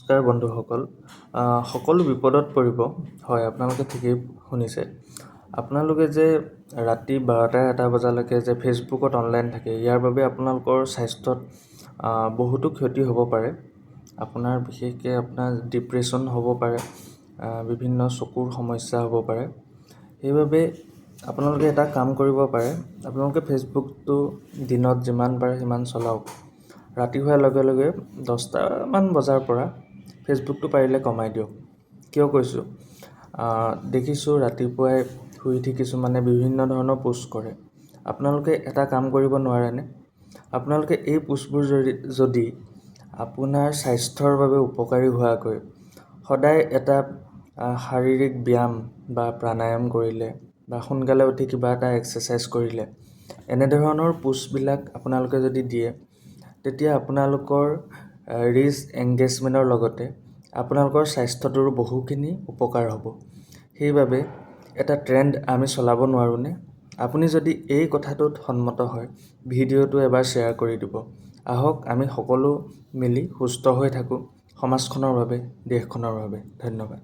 নমস্কাৰ বন্ধুসকল। সকলো বিপদত পৰিব। হয়, আপোনালোকে ঠিকেই শুনিছে। আপোনালোকে যে ৰাতি 12টা-1টা বজালৈকে যে ফেচবুকত অনলাইন থাকে, ইয়াৰ বাবে আপোনালোকৰ স্বাস্থ্যত বহুতো ক্ষতি হ'ব পাৰে। আপোনাৰ বিশেষকৈ আপোনাৰ ডিপ্ৰেশ্যন হ'ব পাৰে, বিভিন্ন চকুৰ সমস্যা হ'ব পাৰে। সেইবাবে আপোনালোকে এটা কাম কৰিব পাৰে, আপোনালোকে ফেচবুকটো দিনত যিমান পাৰে সিমান চলাওক। ৰাতি হোৱাৰ লগে লগে 10টামান বজাৰ পৰা ফেচবুকটো পাৰিলে কমাই দিয়ক। কিয় কৈছোঁ? দেখিছোঁ ৰাতিপুৱাই শুই উঠি কিছুমানে বিভিন্ন ধৰণৰ পোষ্ট কৰে। আপোনালোকে এটা কাম কৰিব নোৱাৰেনে? আপোনালোকে এই পোষ্টবোৰ যদি আপোনাৰ স্বাস্থ্যৰ বাবে উপকাৰী হোৱাকৈ সদায় এটা শাৰীৰিক ব্যায়াম বা প্ৰাণায়াম কৰিলে বা সোনকালে উঠি কিবা এটা এক্সাৰচাইজ কৰিলে, এনেধৰণৰ পোষ্টবিলাক আপোনালোকে যদি দিয়ে, তেতিয়া আপোনালোকৰ ৰিচ এংগেজমেণ্টৰ লগতে আপোনালোকৰ স্বাস্থ্যটোৰো বহুখিনি উপকাৰ হ'ব। সেইবাবে এটা ট্ৰেণ্ড আমি চলাব নোৱাৰোঁনে? আপুনি যদি এই কথাটোত সন্মত হয়, ভিডিঅ'টো এবাৰ শ্বেয়াৰ কৰি দিব। আহক আমি সকলো মিলি সুস্থ হৈ থাকোঁ, সমাজখনৰ বাবে, দেশখনৰ বাবে। ধন্যবাদ।